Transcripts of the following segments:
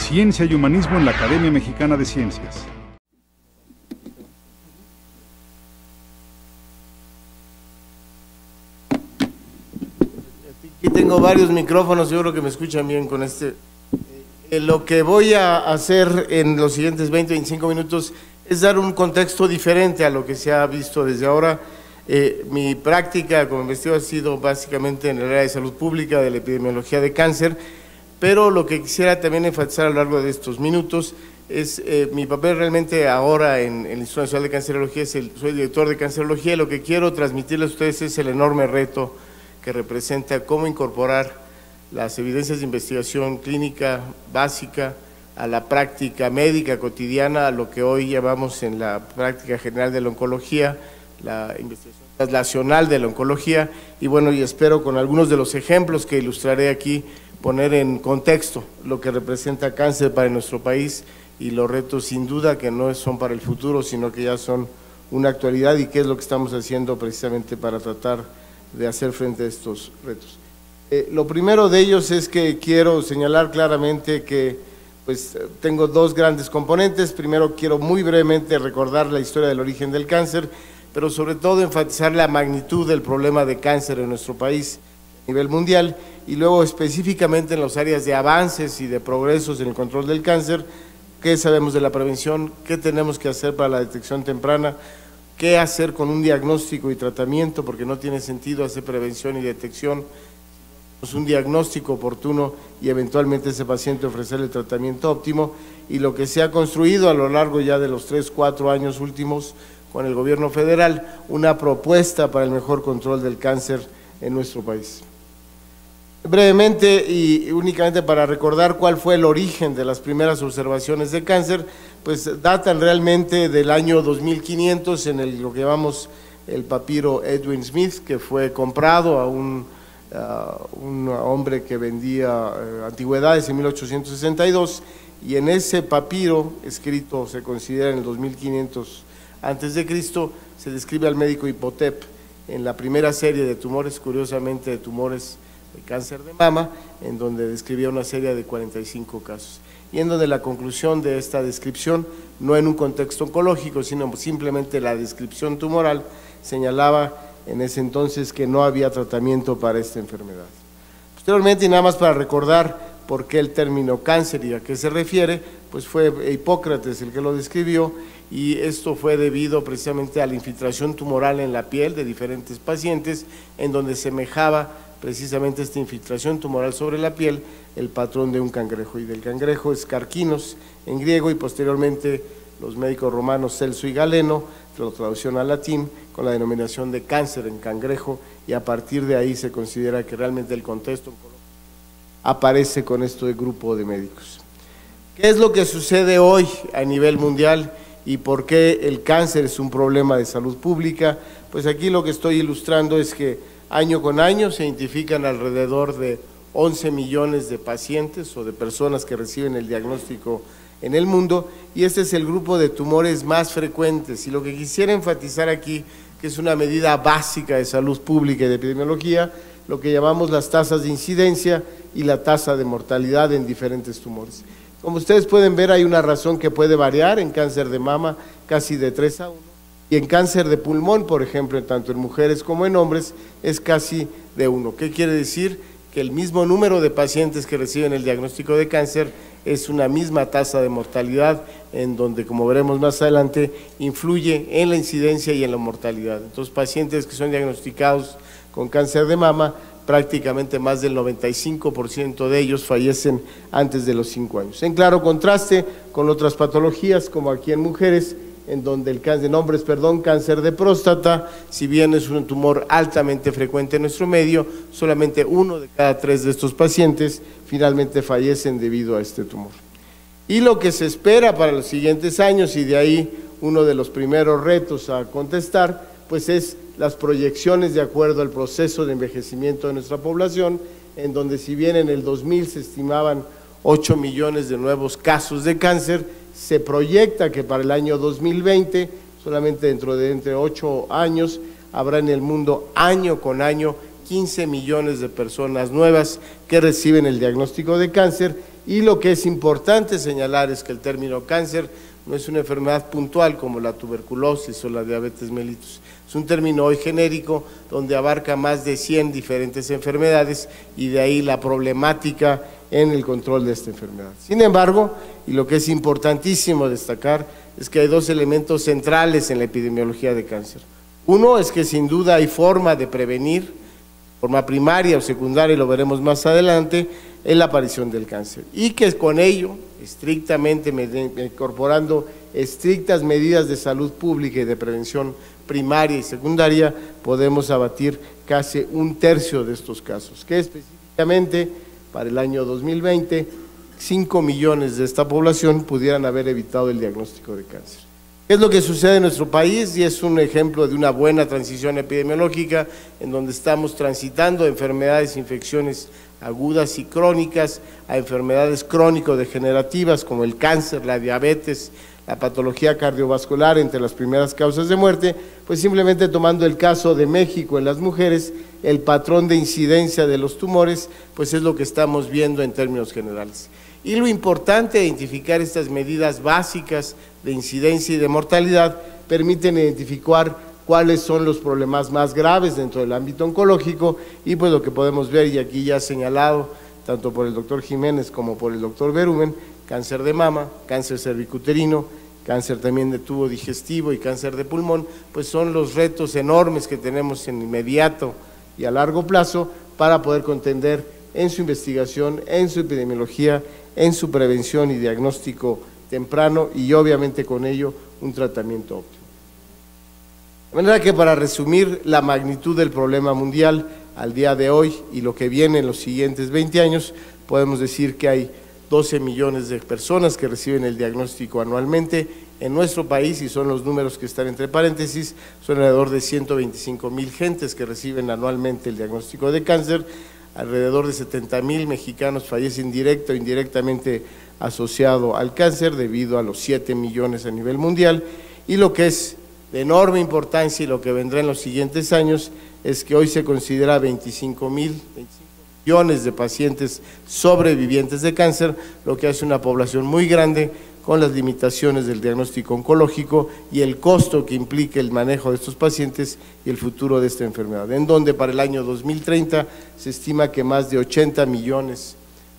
Ciencia y Humanismo en la Academia Mexicana de Ciencias. Aquí tengo varios micrófonos, seguro que me escuchan bien con este. Lo que voy a hacer en los siguientes 20-25 minutos es dar un contexto diferente a lo que se ha visto desde ahora. Mi práctica como investigador ha sido básicamente en el área de salud pública, de la epidemiología de cáncer, pero lo que quisiera también enfatizar a lo largo de estos minutos es mi papel realmente ahora en el Instituto Nacional de Cancerología, soy director de cancerología, y lo que quiero transmitirles a ustedes es el enorme reto que representa cómo incorporar las evidencias de investigación clínica básica a la práctica médica cotidiana, a lo que hoy llamamos en la práctica general de la oncología, la investigación translacional de la oncología, y bueno, y espero con algunos de los ejemplos que ilustraré aquí poner en contexto lo que representa cáncer para nuestro país y los retos sin duda que no son para el futuro, sino que ya son una actualidad y qué es lo que estamos haciendo precisamente para tratar de hacer frente a estos retos. Lo primero de ellos es que quiero señalar claramente que pues tengo dos grandes componentes. Primero quiero muy brevemente recordar la historia del origen del cáncer, pero sobre todo enfatizar la magnitud del problema de cáncer en nuestro país a nivel mundial y luego específicamente en las áreas de avances y de progresos en el control del cáncer, qué sabemos de la prevención, qué tenemos que hacer para la detección temprana, qué hacer con un diagnóstico y tratamiento, porque no tiene sentido hacer prevención y detección, es un diagnóstico oportuno y eventualmente ese paciente ofrecerle el tratamiento óptimo, y lo que se ha construido a lo largo ya de los 3-4 años últimos con el gobierno federal, una propuesta para el mejor control del cáncer en nuestro país. Brevemente y únicamente para recordar cuál fue el origen de las primeras observaciones de cáncer, pues datan realmente del año 2500 en lo que llamamos el papiro Edwin Smith, que fue comprado a un hombre que vendía antigüedades en 1862, y en ese papiro, escrito se considera en el 2500 antes de Cristo, se describe al médico Hipotep en la primera serie de tumores, curiosamente de tumores de cáncer de mama, en donde describía una serie de 45 casos, y en donde la conclusión de esta descripción, no en un contexto oncológico, sino simplemente la descripción tumoral, señalaba en ese entonces que no había tratamiento para esta enfermedad. Posteriormente, y nada más para recordar por qué el término cáncer y a qué se refiere, pues fue Hipócrates el que lo describió, y esto fue debido precisamente a la infiltración tumoral en la piel de diferentes pacientes, en donde semejaba precisamente esta infiltración tumoral sobre la piel el patrón de un cangrejo, y del cangrejo es carquinos en griego, y posteriormente los médicos romanos Celso y Galeno lo traducción al latín con la denominación de cáncer en cangrejo, y a partir de ahí se considera que realmente el contexto oncológico aparece con este grupo de médicos. ¿Qué es lo que sucede hoy a nivel mundial y por qué el cáncer es un problema de salud pública? Pues aquí lo que estoy ilustrando es que año con año se identifican alrededor de 11 millones de pacientes o de personas que reciben el diagnóstico en el mundo, y este es el grupo de tumores más frecuentes. Y lo que quisiera enfatizar aquí, que es una medida básica de salud pública y de epidemiología, lo que llamamos las tasas de incidencia y la tasa de mortalidad en diferentes tumores. Como ustedes pueden ver, hay una razón que puede variar en cáncer de mama, casi de 3:1, y en cáncer de pulmón, por ejemplo, tanto en mujeres como en hombres, es casi de 1. ¿Qué quiere decir? Que el mismo número de pacientes que reciben el diagnóstico de cáncer es una misma tasa de mortalidad, en donde, como veremos más adelante, influye en la incidencia y en la mortalidad. Entonces, pacientes que son diagnosticados con cáncer de mama, prácticamente más del 95% de ellos fallecen antes de los 5 años. En claro contraste con otras patologías, como aquí en mujeres, en donde el cáncer, en hombres, cáncer de próstata, si bien es un tumor altamente frecuente en nuestro medio, solamente 1 de cada 3 de estos pacientes finalmente fallecen debido a este tumor. Y lo que se espera para los siguientes años, y de ahí uno de los primeros retos a contestar, pues es las proyecciones de acuerdo al proceso de envejecimiento de nuestra población, en donde si bien en el 2000 se estimaban 8 millones de nuevos casos de cáncer, se proyecta que para el año 2020, solamente dentro de entre 8 años, habrá en el mundo año con año 15 millones de personas nuevas que reciben el diagnóstico de cáncer, y lo que es importante señalar es que el término cáncer no es una enfermedad puntual como la tuberculosis o la diabetes mellitus. Es un término hoy genérico donde abarca más de 100 diferentes enfermedades, y de ahí la problemática en el control de esta enfermedad. Sin embargo, y lo que es importantísimo destacar, es que hay dos elementos centrales en la epidemiología de cáncer. Uno es que sin duda hay forma de prevenir, forma primaria o secundaria, y lo veremos más adelante, en la aparición del cáncer. Y que con ello, estrictamente incorporando estrictas medidas de salud pública y de prevención primaria y secundaria, podemos abatir casi 1/3 de estos casos, que específicamente para el año 2020, 5 millones de esta población pudieran haber evitado el diagnóstico de cáncer. ¿Qué es lo que sucede en nuestro país? Y es un ejemplo de una buena transición epidemiológica, en donde estamos transitando de enfermedades, infecciones agudas y crónicas a enfermedades crónico-degenerativas como el cáncer, la diabetes, la patología cardiovascular, entre las primeras causas de muerte. Pues simplemente tomando el caso de México en las mujeres, el patrón de incidencia de los tumores, pues es lo que estamos viendo en términos generales. Y lo importante de identificar estas medidas básicas de incidencia y de mortalidad permiten identificar cuáles son los problemas más graves dentro del ámbito oncológico, y pues lo que podemos ver, y aquí ya señalado tanto por el doctor Jiménez como por el doctor Berumen, cáncer de mama, cáncer cervicuterino, cáncer también de tubo digestivo y cáncer de pulmón, pues son los retos enormes que tenemos en inmediato y a largo plazo para poder contender en su investigación, en su epidemiología, en su prevención y diagnóstico temprano, y obviamente con ello un tratamiento óptimo. De manera que, para resumir la magnitud del problema mundial al día de hoy y lo que viene en los siguientes 20 años, podemos decir que hay 12 millones de personas que reciben el diagnóstico anualmente en nuestro país, y son los números que están entre paréntesis, son alrededor de 125,000 gentes que reciben anualmente el diagnóstico de cáncer. Alrededor de 70,000 mexicanos fallecen directa o indirectamente asociado al cáncer, debido a los 7 millones a nivel mundial. Y lo que es de enorme importancia y lo que vendrá en los siguientes años es que hoy se considera 25 millones de pacientes sobrevivientes de cáncer, lo que hace una población muy grande, con las limitaciones del diagnóstico oncológico y el costo que implica el manejo de estos pacientes y el futuro de esta enfermedad, en donde para el año 2030 se estima que más de 80 millones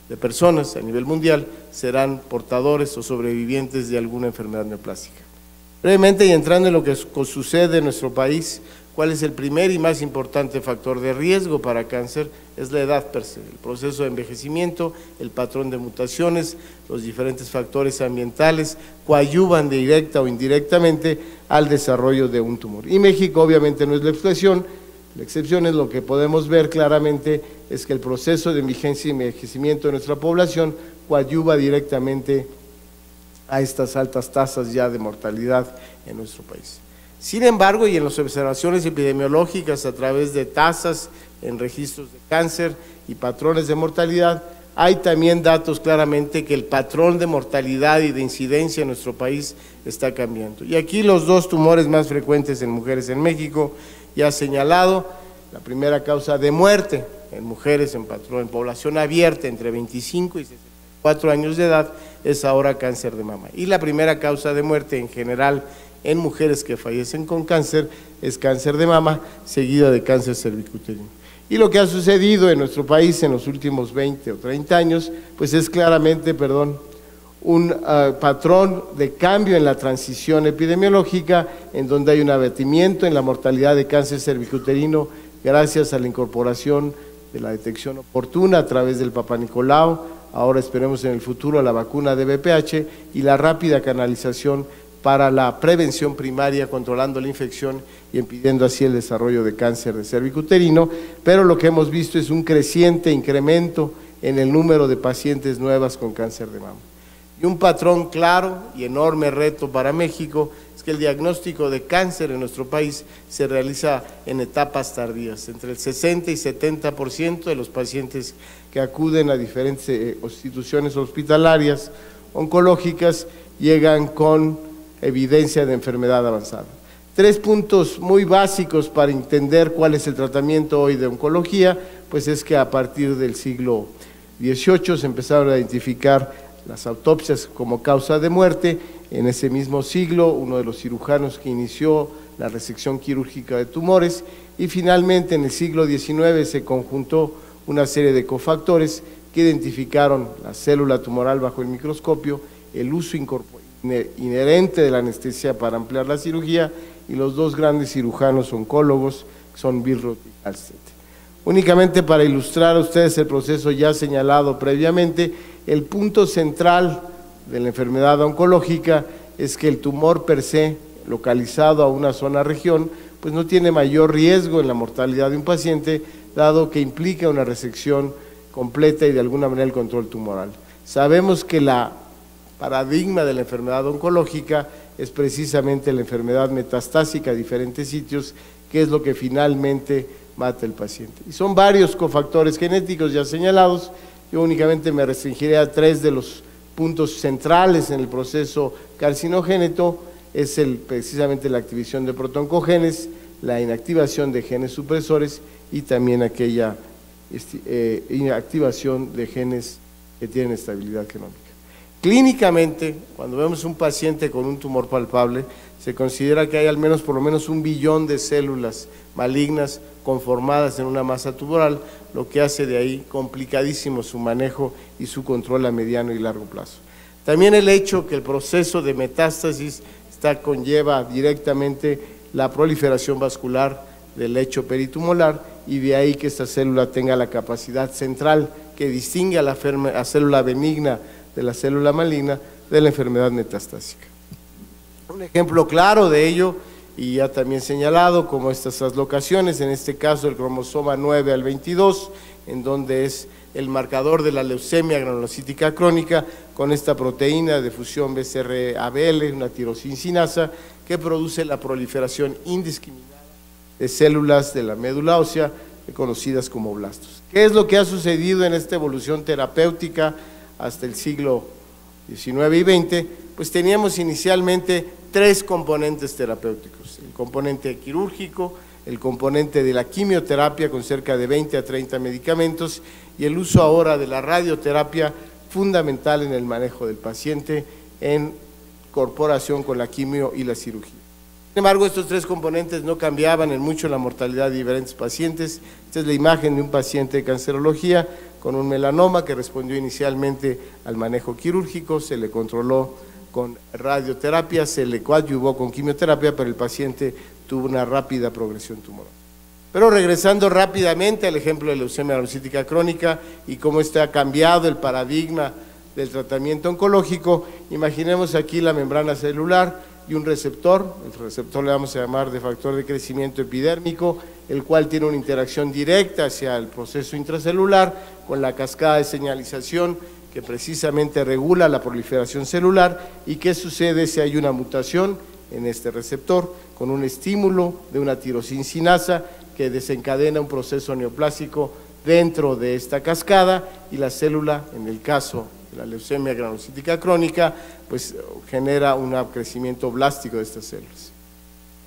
de personas a nivel mundial serán portadores o sobrevivientes de alguna enfermedad neoplástica. Brevemente, y entrando en lo que sucede en nuestro país, ¿cuál es el primer y más importante factor de riesgo para cáncer? Es la edad per se, el proceso de envejecimiento, el patrón de mutaciones, los diferentes factores ambientales coadyuvan directa o indirectamente al desarrollo de un tumor. Y México obviamente no es la excepción es lo que podemos ver claramente, es que el proceso de envejecimiento de nuestra población coadyuva directamente a estas altas tasas ya de mortalidad en nuestro país. Sin embargo, y en las observaciones epidemiológicas a través de tasas en registros de cáncer y patrones de mortalidad, hay también datos claramente que el patrón de mortalidad y de incidencia en nuestro país está cambiando. Y aquí los dos tumores más frecuentes en mujeres en México, ya señalado, la primera causa de muerte en mujeres en población abierta entre 25 y 64 años de edad es ahora cáncer de mama. Y la primera causa de muerte en general en mujeres que fallecen con cáncer es cáncer de mama, seguida de cáncer cervicuterino. Y lo que ha sucedido en nuestro país en los últimos 20 o 30 años, pues es claramente, un patrón de cambio en la transición epidemiológica, en donde hay un abatimiento en la mortalidad de cáncer cervicuterino gracias a la incorporación de la detección oportuna a través del Papá Nicolau, ahora esperemos en el futuro la vacuna de VPH, y la rápida canalización para la prevención primaria, controlando la infección y impidiendo así el desarrollo de cáncer de cervicuterino. Pero lo que hemos visto es un creciente incremento en el número de pacientes nuevas con cáncer de mama. Y un patrón claro y enorme reto para México es que el diagnóstico de cáncer en nuestro país se realiza en etapas tardías. Entre el 60 y 70% de los pacientes que acuden a diferentes instituciones hospitalarias oncológicas llegan con evidencia de enfermedad avanzada. Tres puntos muy básicos para entender cuál es el tratamiento hoy de oncología, pues es que a partir del siglo XVIII se empezaron a identificar las autopsias como causa de muerte. En ese mismo siglo, uno de los cirujanos que inició la resección quirúrgica de tumores, y finalmente en el siglo XIX se conjuntó una serie de cofactores que identificaron la célula tumoral bajo el microscopio, el uso inherente de la anestesia para ampliar la cirugía, y los dos grandes cirujanos oncólogos, que son Billroth y Halsted. Únicamente para ilustrar a ustedes el proceso ya señalado previamente, el punto central de la enfermedad oncológica es que el tumor per se, localizado a una zona región, pues no tiene mayor riesgo en la mortalidad de un paciente, dado que implica una resección completa y de alguna manera el control tumoral. Sabemos que la paradigma de la enfermedad oncológica es precisamente la enfermedad metastásica a diferentes sitios, que es lo que finalmente mata al paciente. Y son varios cofactores genéticos ya señalados. Yo únicamente me restringiré a tres de los puntos centrales en el proceso carcinogénico. Es precisamente la activación de protoncogenes, la inactivación de genes supresores y también aquella inactivación de genes que tienen estabilidad genómica. Clínicamente, cuando vemos un paciente con un tumor palpable, se considera que hay al menos por lo menos 1 billón de células malignas conformadas en una masa tumoral, lo que hace de ahí complicadísimo su manejo y su control a mediano y largo plazo. También el hecho que el proceso de metástasis conlleva directamente la proliferación vascular del lecho peritumoral, y de ahí que esta célula tenga la capacidad central que distingue a la célula benigna de la célula maligna de la enfermedad metastásica. Un ejemplo claro de ello, y ya también señalado, como estas traslocaciones, en este caso el cromosoma 9 al 22, en donde es el marcador de la leucemia granulocítica crónica, con esta proteína de fusión BCR-ABL, una tirosincinasa, que produce la proliferación indiscriminada de células de la médula ósea, conocidas como blastos. ¿Qué es lo que ha sucedido en esta evolución terapéutica hasta el siglo XIX y XX? Pues teníamos inicialmente 3 componentes terapéuticos: el componente quirúrgico, el componente de la quimioterapia con cerca de 20 a 30 medicamentos, y el uso ahora de la radioterapia, fundamental en el manejo del paciente en corporación con la quimio y la cirugía. Sin embargo, estos 3 componentes no cambiaban en mucho la mortalidad de diferentes pacientes. Esta es la imagen de un paciente de cancerología con un melanoma que respondió inicialmente al manejo quirúrgico, se le controló con radioterapia, se le coadyuvó con quimioterapia, pero el paciente tuvo una rápida progresión tumoral. Pero regresando rápidamente al ejemplo de leucemia granulocítica crónica y cómo ha cambiado el paradigma del tratamiento oncológico, imaginemos aquí la membrana celular y un receptor. El receptor le vamos a llamar de factor de crecimiento epidérmico, el cual tiene una interacción directa hacia el proceso intracelular con la cascada de señalización que precisamente regula la proliferación celular. ¿Y qué sucede si hay una mutación en este receptor? Con un estímulo de una tirosincinasa que desencadena un proceso neoplásico dentro de esta cascada, y la célula, en el caso de la leucemia granulocítica crónica, pues genera un crecimiento blástico de estas células.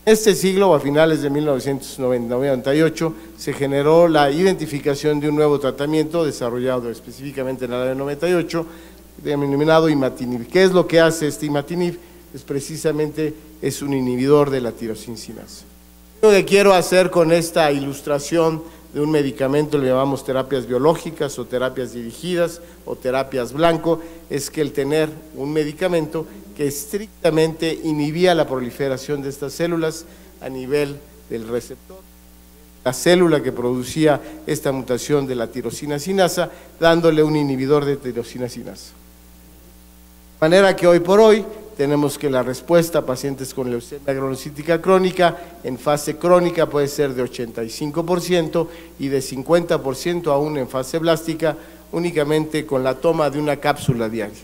En este siglo, a finales de 1998, se generó la identificación de un nuevo tratamiento desarrollado específicamente en el año 98, denominado imatinib. ¿Qué es lo que hace este imatinib? Es precisamente un inhibidor de la tirosincinasa. Lo que quiero hacer con esta ilustración de un medicamento, le llamamos terapias biológicas o terapias dirigidas o terapias blanco, es que el tener un medicamento que estrictamente inhibía la proliferación de estas células a nivel del receptor, la célula que producía esta mutación de la tirosinacinasa, dándole un inhibidor de tirosinacinasa. De manera que hoy por hoy tenemos que la respuesta a pacientes con leucemia granulocítica crónica en fase crónica puede ser de 85% y de 50% aún en fase blástica, únicamente con la toma de una cápsula diaria.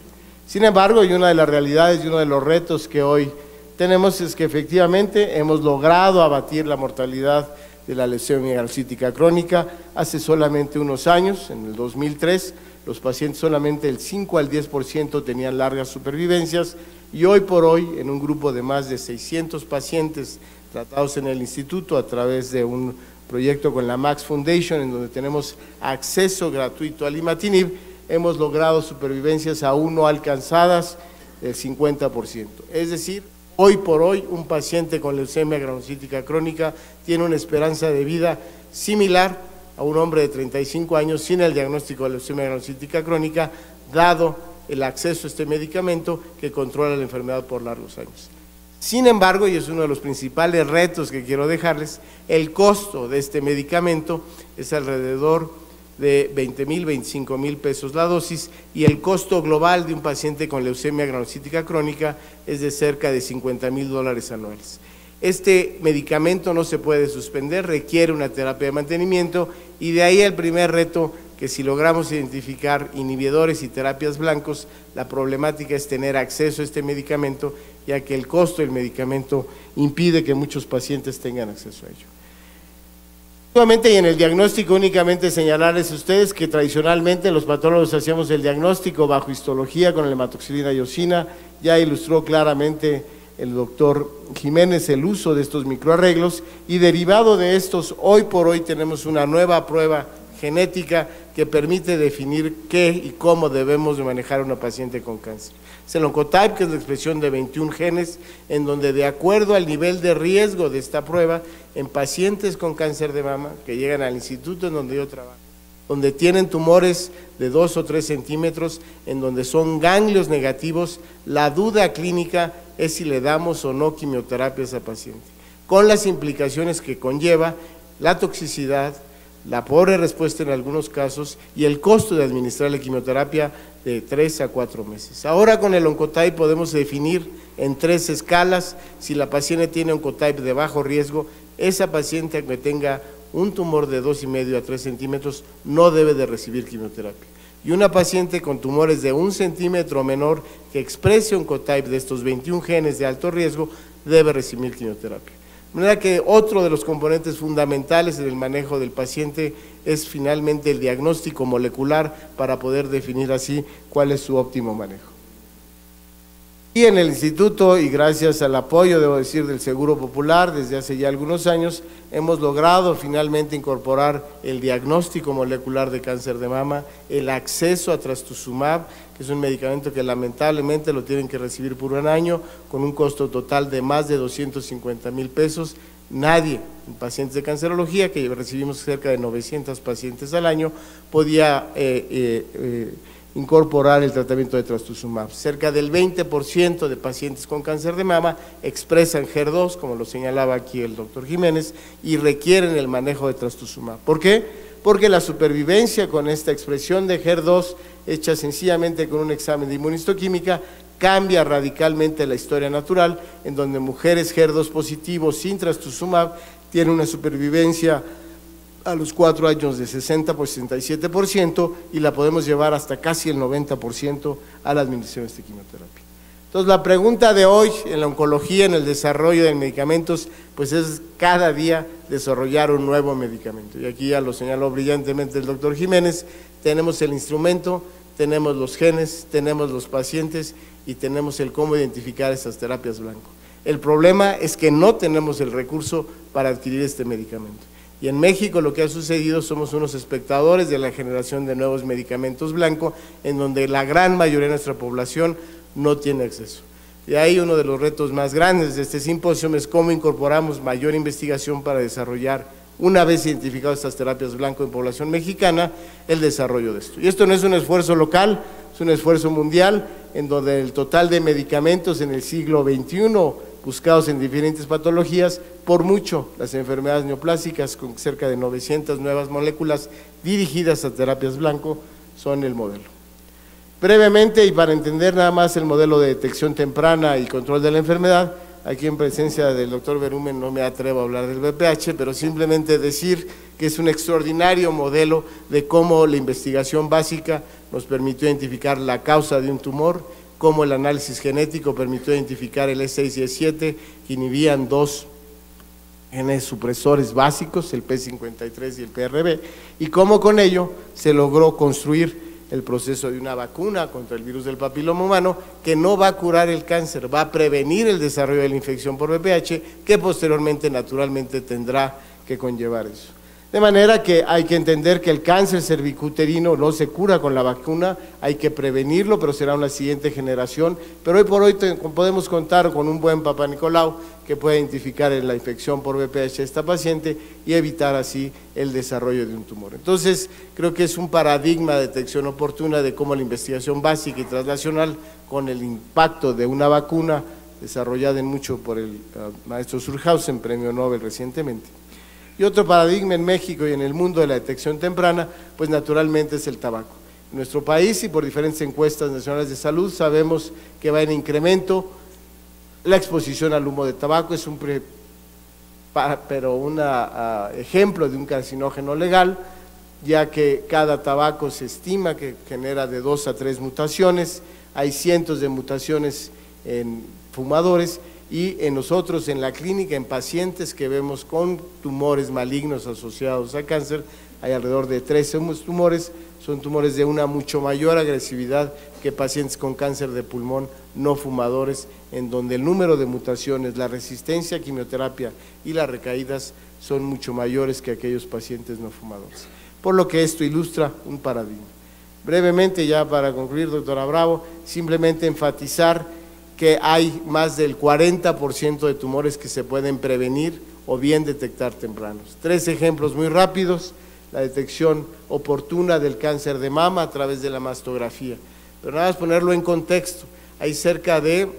Sin embargo, y una de las realidades y uno de los retos que hoy tenemos es que efectivamente hemos logrado abatir la mortalidad de la leucemia granulocítica crónica. Hace solamente unos años, en el 2003, los pacientes solamente el 5 al 10% tenían largas supervivencias, y hoy por hoy, en un grupo de más de 600 pacientes tratados en el instituto a través de un proyecto con la Max Foundation, en donde tenemos acceso gratuito al imatinib, hemos logrado supervivencias aún no alcanzadas del 50%. Es decir, hoy por hoy un paciente con leucemia granulocítica crónica tiene una esperanza de vida similar a un hombre de 35 años sin el diagnóstico de leucemia granulocítica crónica, dado el acceso a este medicamento que controla la enfermedad por largos años. Sin embargo, y es uno de los principales retos que quiero dejarles, el costo de este medicamento es alrededor de 20,000, 25,000 pesos la dosis, y el costo global de un paciente con leucemia granulocítica crónica es de cerca de $50,000 anuales. Este medicamento no se puede suspender, requiere una terapia de mantenimiento, y de ahí el primer reto, que si logramos identificar inhibidores y terapias blancos, la problemática es tener acceso a este medicamento, ya que el costo del medicamento impide que muchos pacientes tengan acceso a ello. Nuevamente, y en el diagnóstico únicamente señalarles a ustedes que tradicionalmente los patólogos hacíamos el diagnóstico bajo histología con la hematoxilina y eosina. Ya ilustró claramente el doctor Jiménez el uso de estos microarreglos, y derivado de estos, hoy por hoy tenemos una nueva prueba genética que permite definir qué y cómo debemos de manejar a una paciente con cáncer. Es el Oncotype, que es la expresión de 21 genes, en donde de acuerdo al nivel de riesgo de esta prueba, en pacientes con cáncer de mama que llegan al instituto en donde yo trabajo, donde tienen tumores de 2 o 3 centímetros, en donde son ganglios negativos, la duda clínica es si le damos o no quimioterapia a esa paciente, con las implicaciones que conlleva la toxicidad, la pobre respuesta en algunos casos y el costo de administrar la quimioterapia de 3 a 4 meses. Ahora con el Oncotype podemos definir en 3 escalas. Si la paciente tiene Oncotype de bajo riesgo, esa paciente que tenga un tumor de 2,5 a 3 centímetros no debe de recibir quimioterapia. Y una paciente con tumores de 1 centímetro o menor que exprese Oncotype de estos 21 genes de alto riesgo debe recibir quimioterapia. De manera que otro de los componentes fundamentales en el manejo del paciente es finalmente el diagnóstico molecular para poder definir así cuál es su óptimo manejo. Y en el instituto, y gracias al apoyo, debo decir, del Seguro Popular, desde hace ya algunos años, hemos logrado finalmente incorporar el diagnóstico molecular de cáncer de mama, el acceso a trastuzumab, que es un medicamento que lamentablemente lo tienen que recibir por un año, con un costo total de más de 250,000 pesos. Nadie, en pacientes de cancerología, que recibimos cerca de 900 pacientes al año, podía incorporar el tratamiento de trastuzumab. Cerca del 20% de pacientes con cáncer de mama expresan HER2, como lo señalaba aquí el doctor Jiménez, y requieren el manejo de trastuzumab. ¿Por qué? Porque la supervivencia con esta expresión de HER2, hecha sencillamente con un examen de inmunistoquímica, cambia radicalmente la historia natural, en donde mujeres HER2 positivos sin trastuzumab tienen una supervivencia a los 4 años de 60 por 67%, y la podemos llevar hasta casi el 90% a la administración de esta quimioterapia. Entonces, la pregunta de hoy en la oncología, en el desarrollo de medicamentos, pues es cada día desarrollar un nuevo medicamento. Y aquí ya lo señaló brillantemente el doctor Jiménez, tenemos el instrumento, tenemos los genes, tenemos los pacientes y tenemos el cómo identificar esas terapias blanco. El problema es que no tenemos el recurso para adquirir este medicamento. Y en México lo que ha sucedido, somos unos espectadores de la generación de nuevos medicamentos blanco, en donde la gran mayoría de nuestra población no tiene acceso. Y ahí uno de los retos más grandes de este simposio es cómo incorporamos mayor investigación para desarrollar, una vez identificadas estas terapias blanco en población mexicana, el desarrollo de esto. Y esto no es un esfuerzo local, es un esfuerzo mundial, en donde el total de medicamentos en el siglo XXI buscados en diferentes patologías, por mucho las enfermedades neoplásicas, con cerca de 900 nuevas moléculas dirigidas a terapias blanco, son el modelo. Brevemente, y para entender nada más el modelo de detección temprana y control de la enfermedad, aquí en presencia del doctor Berumen no me atrevo a hablar del BPH, pero simplemente decir que es un extraordinario modelo de cómo la investigación básica nos permitió identificar la causa de un tumor, cómo el análisis genético permitió identificar el E6 y E7, que inhibían 2 genes supresores básicos, el P53 y el PRB, y cómo con ello se logró construir el proceso de una vacuna contra el virus del papiloma humano, que no va a curar el cáncer, va a prevenir el desarrollo de la infección por VPH, que posteriormente naturalmente tendrá que conllevar eso. De manera que hay que entender que el cáncer cervicuterino no se cura con la vacuna, hay que prevenirlo, pero será una siguiente generación. Pero hoy por hoy podemos contar con un buen Papá Nicolau que pueda identificar la infección por VPH de esta paciente y evitar así el desarrollo de un tumor. Entonces, creo que es un paradigma de detección oportuna de cómo la investigación básica y translacional, con el impacto de una vacuna desarrollada en mucho por el maestro Surhausen, premio Nobel recientemente. Y otro paradigma en México y en el mundo de la detección temprana, pues naturalmente es el tabaco. En nuestro país y por diferentes encuestas nacionales de salud sabemos que va en incremento la exposición al humo de tabaco, es un ejemplo de un carcinógeno legal, ya que cada tabaco se estima que genera de 2 a 3 mutaciones, hay cientos de mutaciones en fumadores, y en nosotros en la clínica, en pacientes que vemos con tumores malignos asociados a cáncer, hay alrededor de 13 tumores, son tumores de una mucho mayor agresividad que pacientes con cáncer de pulmón no fumadores, en donde el número de mutaciones, la resistencia a quimioterapia y las recaídas son mucho mayores que aquellos pacientes no fumadores. Por lo que esto ilustra un paradigma. Brevemente, ya para concluir, doctora Bravo, simplemente enfatizar que hay más del 40% de tumores que se pueden prevenir o bien detectar tempranos. 3 ejemplos muy rápidos: la detección oportuna del cáncer de mama a través de la mastografía. Pero nada más ponerlo en contexto, hay cerca de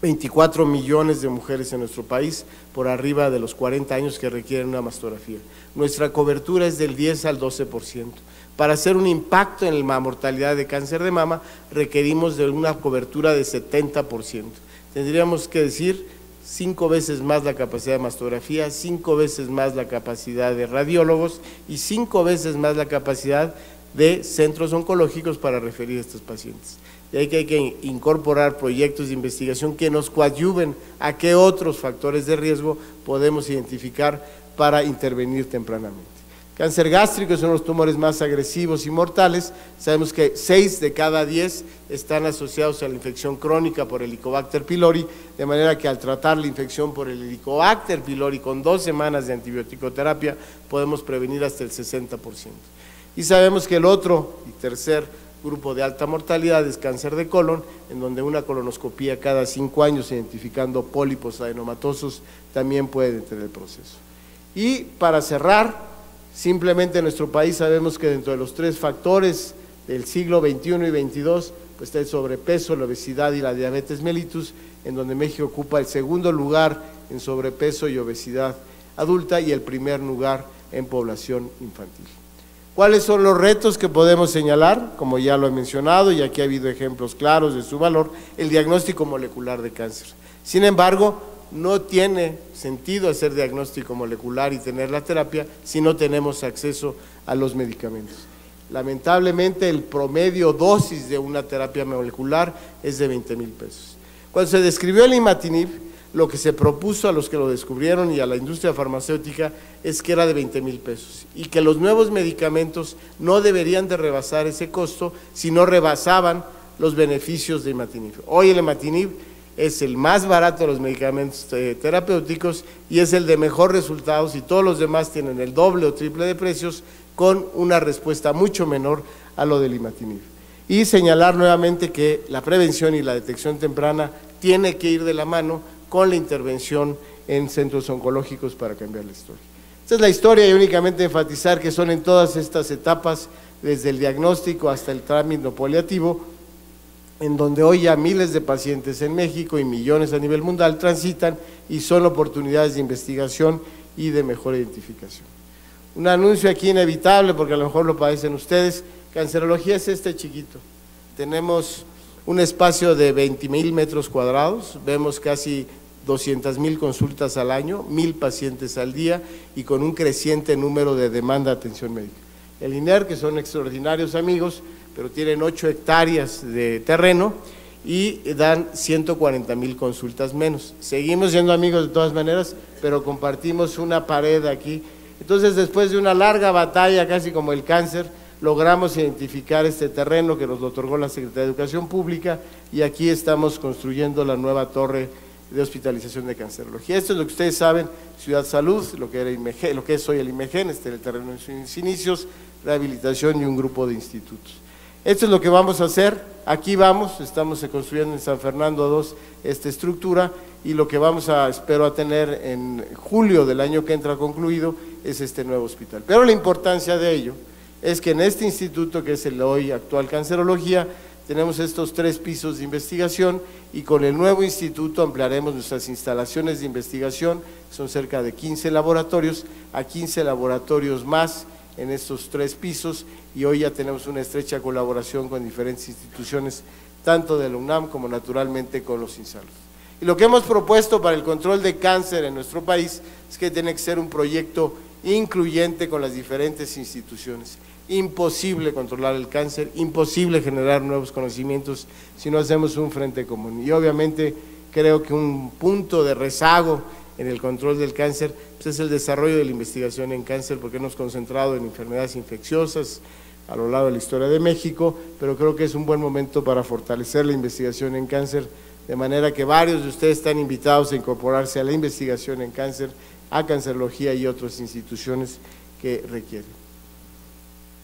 24 millones de mujeres en nuestro país por arriba de los 40 años que requieren una mastografía. Nuestra cobertura es del 10 al 12%. Para hacer un impacto en la mortalidad de cáncer de mama requerimos de una cobertura de 70%. Tendríamos que decir 5 veces más la capacidad de mastografía, 5 veces más la capacidad de radiólogos y 5 veces más la capacidad de centros oncológicos para referir a estos pacientes. Y hay que incorporar proyectos de investigación que nos coadyuven a qué otros factores de riesgo podemos identificar para intervenir tempranamente. Cáncer gástrico es uno de los tumores más agresivos y mortales. Sabemos que 6 de cada 10 están asociados a la infección crónica por Helicobacter pylori, de manera que al tratar la infección por el Helicobacter pylori con 2 semanas de antibiótico-terapia podemos prevenir hasta el 60%. Y sabemos que el otro y tercer grupo de alta mortalidad es cáncer de colon, en donde una colonoscopía cada 5 años identificando pólipos adenomatosos también puede detener el proceso. Y para cerrar, simplemente en nuestro país sabemos que dentro de los 3 factores del siglo XXI y XXII, pues está el sobrepeso, la obesidad y la diabetes mellitus, en donde México ocupa el segundo lugar en sobrepeso y obesidad adulta y el primer lugar en población infantil. ¿Cuáles son los retos que podemos señalar? Como ya lo he mencionado y aquí ha habido ejemplos claros de su valor, el diagnóstico molecular de cáncer. Sin embargo, no tiene sentido hacer diagnóstico molecular y tener la terapia si no tenemos acceso a los medicamentos. Lamentablemente, el promedio dosis de una terapia molecular es de 20,000 pesos. Cuando se describió el imatinib, lo que se propuso a los que lo descubrieron y a la industria farmacéutica es que era de 20,000 pesos y que los nuevos medicamentos no deberían de rebasar ese costo si no rebasaban los beneficios de imatinib. Hoy el imatinib es el más barato de los medicamentos terapéuticos y es el de mejor resultados, y todos los demás tienen el doble o triple de precios con una respuesta mucho menor a lo del imatinib. Y señalar nuevamente que la prevención y la detección temprana tiene que ir de la mano con la intervención en centros oncológicos para cambiar la historia. Esta es la historia, y únicamente enfatizar que son en todas estas etapas, desde el diagnóstico hasta el trámite no paliativo, en donde hoy ya miles de pacientes en México y millones a nivel mundial transitan y son oportunidades de investigación y de mejor identificación. Un anuncio aquí inevitable, porque a lo mejor lo padecen ustedes: cancerología es este chiquito. Tenemos un espacio de 20,000 metros cuadrados, vemos casi 200,000 consultas al año, 1,000 pacientes al día y con un creciente número de demanda de atención médica. El INER, que son extraordinarios amigos, pero tienen 8 hectáreas de terreno y dan 140,000 consultas menos. Seguimos siendo amigos de todas maneras, pero compartimos una pared aquí. Entonces, después de una larga batalla, casi como el cáncer, logramos identificar este terreno que nos lo otorgó la Secretaría de Educación Pública y aquí estamos construyendo la nueva torre de hospitalización de cancerología. Esto es lo que ustedes saben, Ciudad Salud, lo que era IMEGEN, lo que es hoy el IMEGEN, el terreno en sus inicios, rehabilitación y un grupo de institutos. Esto es lo que vamos a hacer, aquí vamos, estamos construyendo en San Fernando 2 esta estructura y lo que vamos a, espero a tener en julio del año que entra concluido es este nuevo hospital. Pero la importancia de ello es que en este instituto, que es el hoy actual Cancerología, tenemos estos 3 pisos de investigación y con el nuevo instituto ampliaremos nuestras instalaciones de investigación, son cerca de 15 laboratorios, a 15 laboratorios más en estos 3 pisos y hoy ya tenemos una estrecha colaboración con diferentes instituciones, tanto de la UNAM como naturalmente con los INSALUD. Y lo que hemos propuesto para el control de cáncer en nuestro país es que tiene que ser un proyecto incluyente con las diferentes instituciones. Imposible controlar el cáncer, imposible generar nuevos conocimientos si no hacemos un frente común. Y obviamente creo que un punto de rezago en el control del cáncer pues es el desarrollo de la investigación en cáncer, porque hemos concentrado en enfermedades infecciosas a lo largo de la historia de México, pero creo que es un buen momento para fortalecer la investigación en cáncer, de manera que varios de ustedes están invitados a incorporarse a la investigación en cáncer, a Cancerología y otras instituciones que requieren.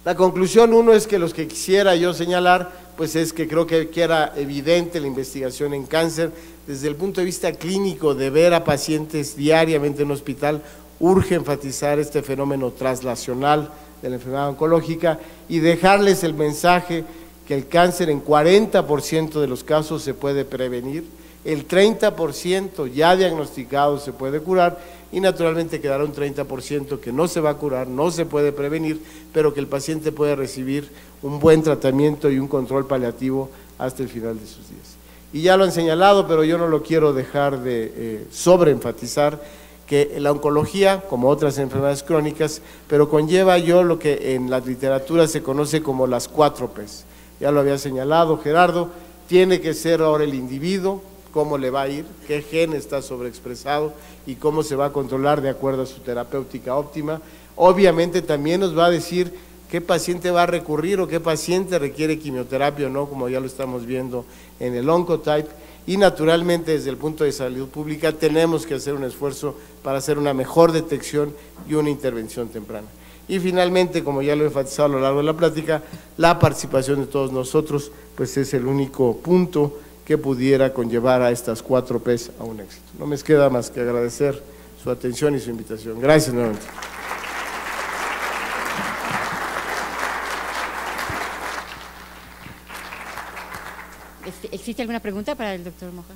La conclusión, uno, es que los que quisiera yo señalar, pues es que creo que era evidente la investigación en cáncer, desde el punto de vista clínico, de ver a pacientes diariamente en un hospital, urge enfatizar este fenómeno traslacional de la enfermedad oncológica y dejarles el mensaje que el cáncer en 40% de los casos se puede prevenir, el 30% ya diagnosticado se puede curar y naturalmente quedará un 30% que no se va a curar, no se puede prevenir, pero que el paciente puede recibir un buen tratamiento y un control paliativo hasta el final de sus días. Y ya lo han señalado, pero yo no lo quiero dejar de sobreenfatizar, que la oncología, como otras enfermedades crónicas, pero conlleva yo lo que en la literatura se conoce como las 4 P's. Ya lo había señalado Gerardo, tiene que ser ahora el individuo, cómo le va a ir, qué gen está sobreexpresado y cómo se va a controlar de acuerdo a su terapéutica óptima. Obviamente también nos va a decir qué paciente va a recurrir o qué paciente requiere quimioterapia o no, como ya lo estamos viendo en el Oncotype, y naturalmente desde el punto de salud pública tenemos que hacer un esfuerzo para hacer una mejor detección y una intervención temprana. Y finalmente, como ya lo he enfatizado a lo largo de la plática, la participación de todos nosotros pues es el único punto que pudiera conllevar a estas 4 P's a un éxito. No me queda más que agradecer su atención y su invitación. Gracias nuevamente. ¿Existe alguna pregunta para el doctor Moja?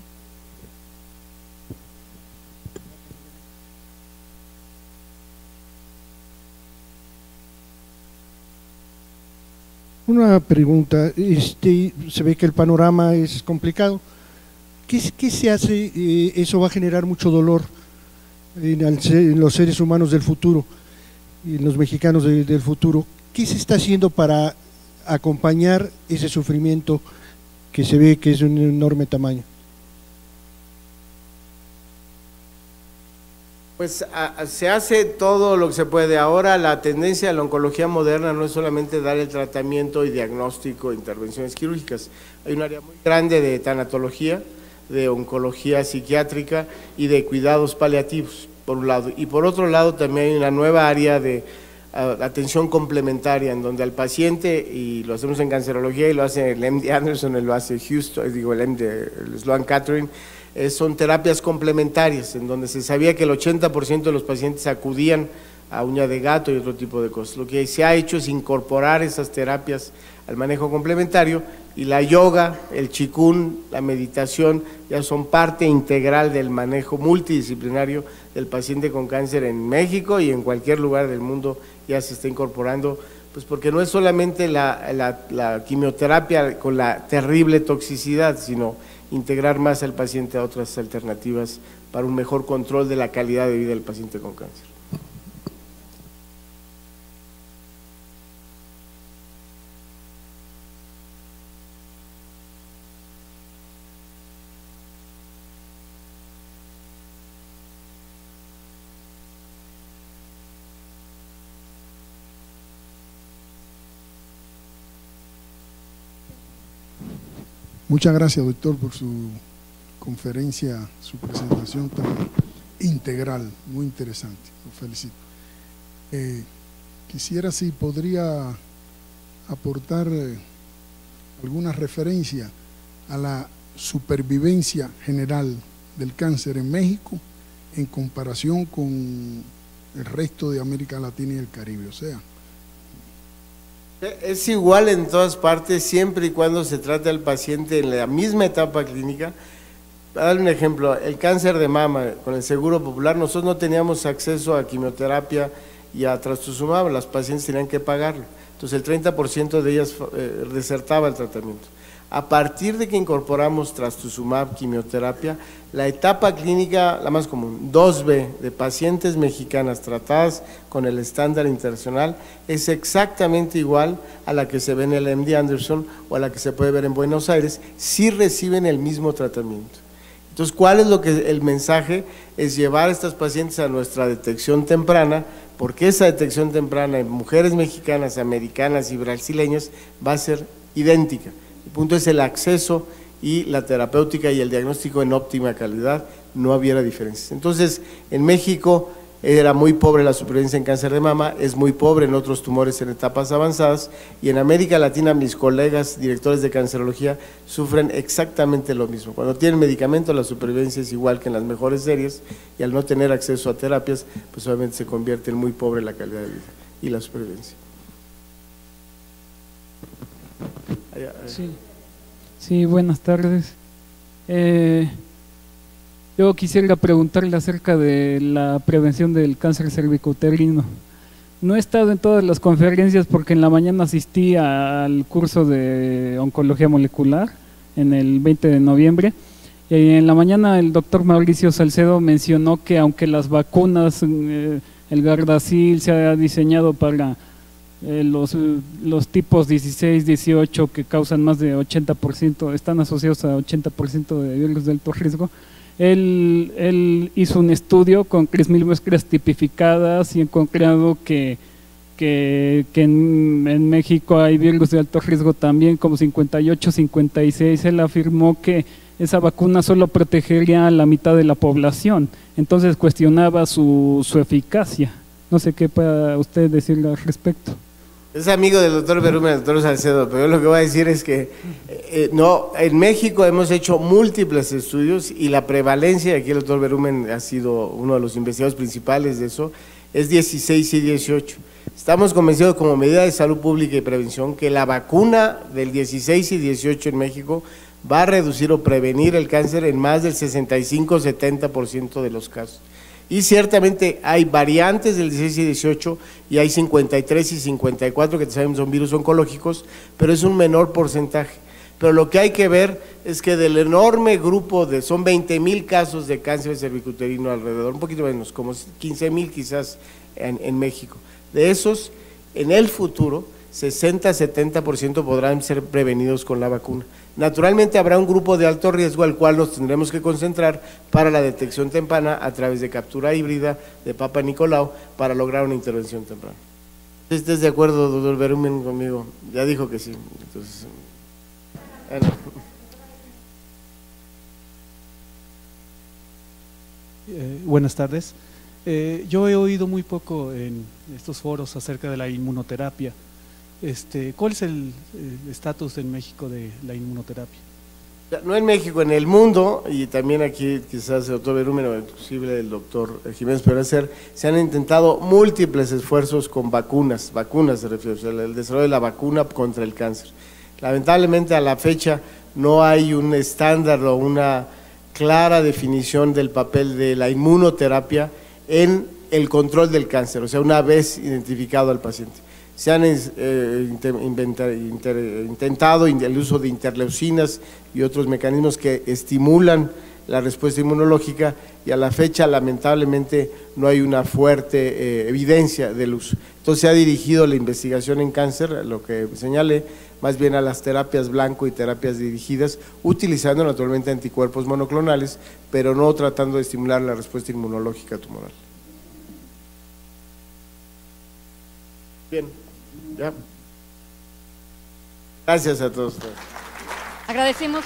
Una pregunta, se ve que el panorama es complicado. ¿Qué se hace? Eso va a generar mucho dolor en los seres humanos del futuro, en los mexicanos del futuro. ¿Qué se está haciendo para acompañar ese sufrimiento que se ve que es de un enorme tamaño? Pues se hace todo lo que se puede. Ahora la tendencia de la oncología moderna no es solamente dar el tratamiento y diagnóstico, intervenciones quirúrgicas. Hay un área muy grande de tanatología, de oncología psiquiátrica y de cuidados paliativos, por un lado. Y por otro lado también hay una nueva área de atención complementaria, en donde al paciente, y lo hacemos en cancerología y lo hace el MD Anderson, lo hace Houston, el Sloan Kettering, son terapias complementarias, en donde se sabía que el 80% de los pacientes acudían a uña de gato y otro tipo de cosas. Lo que se ha hecho es incorporar esas terapias al manejo complementario, y la yoga, el qigong, la meditación ya son parte integral del manejo multidisciplinario del paciente con cáncer en México y en cualquier lugar del mundo. Ya se está incorporando, pues porque no es solamente la quimioterapia con la terrible toxicidad, sino integrar más al paciente a otras alternativas para un mejor control de la calidad de vida del paciente con cáncer. Muchas gracias, doctor, por su conferencia, su presentación tan integral, muy interesante. Lo felicito. Quisiera si podría aportar alguna referencia a la supervivencia general del cáncer en México en comparación con el resto de América Latina y el Caribe. O sea, es igual en todas partes, siempre y cuando se trate al paciente en la misma etapa clínica. Para darle un ejemplo, el cáncer de mama con el Seguro Popular, nosotros no teníamos acceso a quimioterapia y a trastuzumab, las pacientes tenían que pagarlo. Entonces el 30% de ellas desertaba el tratamiento. A partir de que incorporamos trastuzumab, quimioterapia, la etapa clínica, la más común, 2B, de pacientes mexicanas tratadas con el estándar internacional, es exactamente igual a la que se ve en el MD Anderson o a la que se puede ver en Buenos Aires, si reciben el mismo tratamiento. Entonces, ¿cuál es el mensaje? Es llevar a estas pacientes a nuestra detección temprana, porque esa detección temprana en mujeres mexicanas, americanas y brasileñas va a ser idéntica. El punto es el acceso y la terapéutica y el diagnóstico en óptima calidad, no hubiera diferencias. Entonces, en México era muy pobre la supervivencia en cáncer de mama, es muy pobre en otros tumores en etapas avanzadas, y en América Latina mis colegas directores de cancerología sufren exactamente lo mismo. Cuando tienen medicamento la supervivencia es igual que en las mejores series, y al no tener acceso a terapias, pues obviamente se convierte en muy pobre la calidad de vida y la supervivencia. Sí, buenas tardes. Yo quisiera preguntarle acerca de la prevención del cáncer cervicouterino. No he estado en todas las conferencias porque en la mañana asistí al curso de oncología molecular en el 20 de noviembre, y en la mañana el doctor Mauricio Salcedo mencionó que aunque las vacunas, el Gardasil se ha diseñado para los tipos 16, 18 que causan más de 80%, están asociados a 80% de virus de alto riesgo. Él hizo un estudio con 3.000 muestras tipificadas y encontrado que en México hay virus de alto riesgo también, como 58, 56. Él afirmó que esa vacuna solo protegería a la mitad de la población, entonces cuestionaba su eficacia. No sé qué pueda usted decirle al respecto. Es amigo del doctor Berumen, el doctor Salcedo, pero yo lo que voy a decir es que no, en México hemos hecho múltiples estudios y la prevalencia, aquí el doctor Berumen ha sido uno de los investigadores principales de eso, es 16 y 18. Estamos convencidos como medida de salud pública y prevención que la vacuna del 16 y 18 en México va a reducir o prevenir el cáncer en más del 65-70% de los casos. Y ciertamente hay variantes del 16 y 18 y hay 53 y 54 que sabemos son virus oncológicos, pero es un menor porcentaje. Pero lo que hay que ver es que del enorme grupo son 20,000 casos de cáncer cervicuterino alrededor, un poquito menos, como 15,000 quizás en México. De esos, en el futuro, 60-70% podrán ser prevenidos con la vacuna. Naturalmente habrá un grupo de alto riesgo al cual nos tendremos que concentrar para la detección temprana a través de captura híbrida de Papa Nicolau para lograr una intervención temprana. ¿Estás de acuerdo, doctor Berumen, conmigo? Ya dijo que sí. Entonces, bueno. Buenas tardes. Yo he oído muy poco en estos foros acerca de la inmunoterapia. ¿Cuál es el estatus en México de la inmunoterapia? No en México, en el mundo, y también aquí quizás el doctor Berumen o inclusive el doctor Jiménez Perecer, se han intentado múltiples esfuerzos con vacunas se refiere, o sea, el desarrollo de la vacuna contra el cáncer. Lamentablemente a la fecha no hay un estándar o una clara definición del papel de la inmunoterapia en el control del cáncer, o sea, una vez identificado al paciente. Se han intentado el uso de interleucinas y otros mecanismos que estimulan la respuesta inmunológica y a la fecha lamentablemente no hay una fuerte evidencia del uso. Entonces se ha dirigido la investigación en cáncer, lo que señalé, más bien a las terapias blanco y terapias dirigidas, utilizando naturalmente anticuerpos monoclonales, pero no tratando de estimular la respuesta inmunológica tumoral. Bien. ¿Ya? Gracias a todos ustedes. Agradecemos